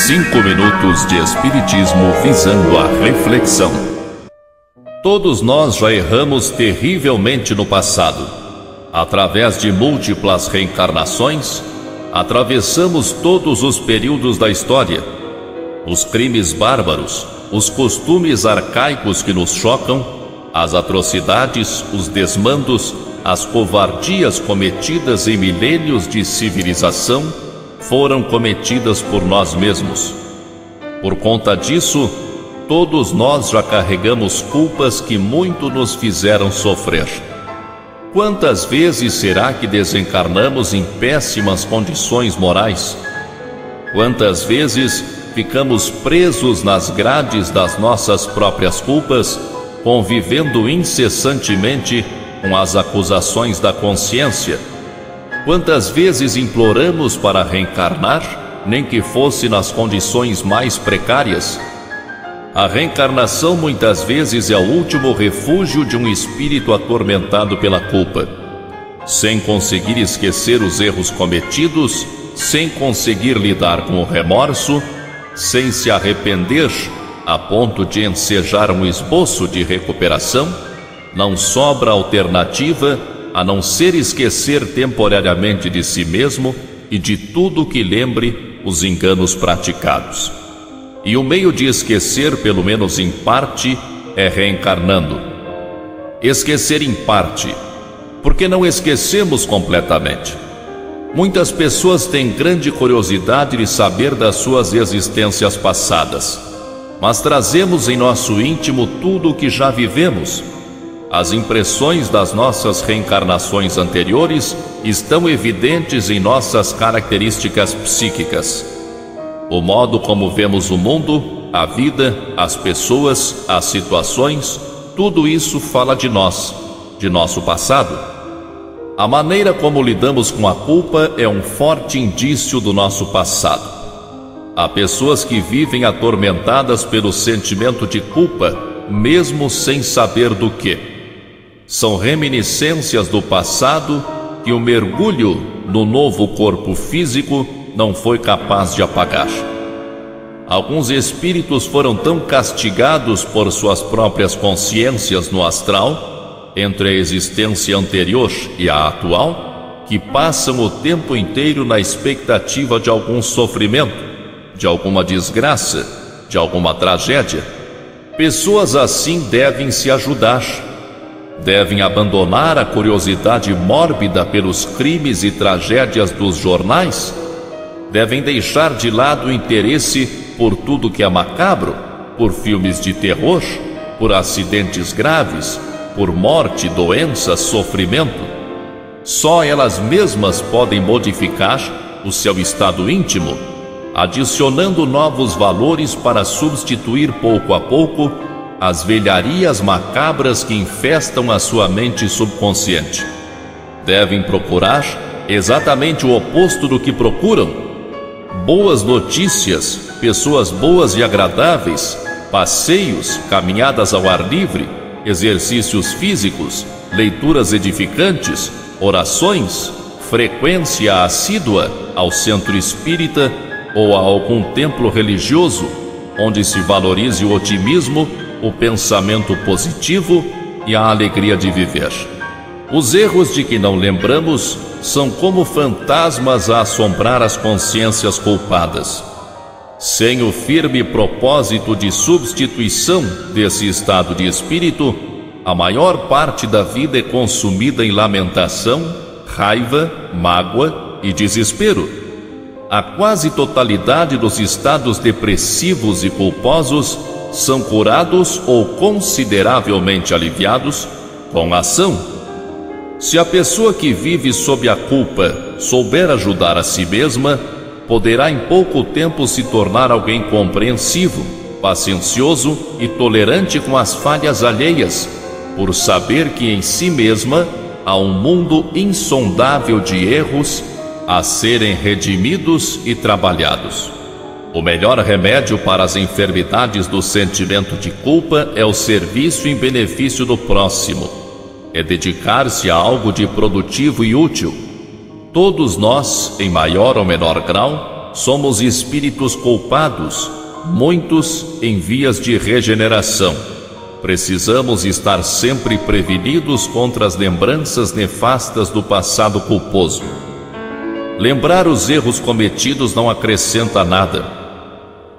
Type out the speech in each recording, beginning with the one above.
5 minutos de Espiritismo visando a reflexão. Todos nós já erramos terrivelmente no passado. Através de múltiplas reencarnações, atravessamos todos os períodos da história. Os crimes bárbaros, os costumes arcaicos que nos chocam, as atrocidades, os desmandos, as covardias cometidas em milênios de civilização foram cometidas por nós mesmos. Por conta disso, todos nós já carregamos culpas que muito nos fizeram sofrer. Quantas vezes será que desencarnamos em péssimas condições morais? Quantas vezes ficamos presos nas grades das nossas próprias culpas, convivendo incessantemente com as acusações da consciência? Quantas vezes imploramos para reencarnar, nem que fosse nas condições mais precárias? A reencarnação muitas vezes é o último refúgio de um espírito atormentado pela culpa. Sem conseguir esquecer os erros cometidos, sem conseguir lidar com o remorso, sem se arrepender a ponto de ensejar um esboço de recuperação, não sobra alternativa a não ser esquecer temporariamente de si mesmo e de tudo que lembre os enganos praticados. E o meio de esquecer, pelo menos em parte, é reencarnando. Esquecer em parte, porque não esquecemos completamente. Muitas pessoas têm grande curiosidade de saber das suas existências passadas, mas trazemos em nosso íntimo tudo o que já vivemos. As impressões das nossas reencarnações anteriores estão evidentes em nossas características psíquicas. O modo como vemos o mundo, a vida, as pessoas, as situações, tudo isso fala de nós, de nosso passado. A maneira como lidamos com a culpa é um forte indício do nosso passado. Há pessoas que vivem atormentadas pelo sentimento de culpa, mesmo sem saber do que. São reminiscências do passado que o mergulho no novo corpo físico não foi capaz de apagar. Alguns espíritos foram tão castigados por suas próprias consciências no astral, entre a existência anterior e a atual, que passam o tempo inteiro na expectativa de algum sofrimento, de alguma desgraça, de alguma tragédia. Pessoas assim devem se ajudar. Devem abandonar a curiosidade mórbida pelos crimes e tragédias dos jornais. Devem deixar de lado o interesse por tudo que é macabro, por filmes de terror, por acidentes graves, por morte, doença, sofrimento. Só elas mesmas podem modificar o seu estado íntimo, adicionando novos valores para substituir pouco a pouco as velharias macabras que infestam a sua mente subconsciente. Devem procurar exatamente o oposto do que procuram: boas notícias, pessoas boas e agradáveis, passeios, caminhadas ao ar livre, exercícios físicos, leituras edificantes, orações, frequência assídua ao centro espírita ou a algum templo religioso, onde se valorize o otimismo, o pensamento positivo e a alegria de viver. Os erros de que não lembramos são como fantasmas a assombrar as consciências culpadas. Sem o firme propósito de substituição desse estado de espírito, a maior parte da vida é consumida em lamentação, raiva, mágoa e desespero. A quase totalidade dos estados depressivos e culposos são curados ou consideravelmente aliviados com a ação. Se a pessoa que vive sob a culpa souber ajudar a si mesma, poderá em pouco tempo se tornar alguém compreensivo, paciencioso e tolerante com as falhas alheias, por saber que em si mesma há um mundo insondável de erros a serem redimidos e trabalhados. O melhor remédio para as enfermidades do sentimento de culpa é o serviço em benefício do próximo. É dedicar-se a algo de produtivo e útil. Todos nós, em maior ou menor grau, somos espíritos culpados, muitos em vias de regeneração. Precisamos estar sempre prevenidos contra as lembranças nefastas do passado culposo. Lembrar os erros cometidos não acrescenta nada.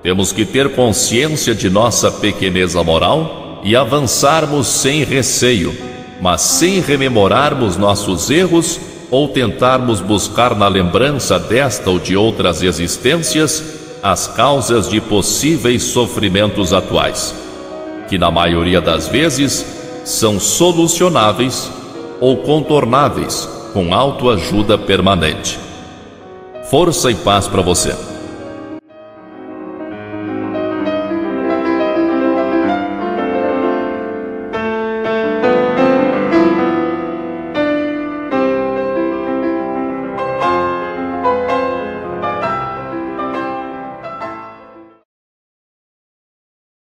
Temos que ter consciência de nossa pequeneza moral e avançarmos sem receio, mas sem rememorarmos nossos erros ou tentarmos buscar na lembrança desta ou de outras existências as causas de possíveis sofrimentos atuais, que na maioria das vezes são solucionáveis ou contornáveis com autoajuda permanente. Força e paz para você.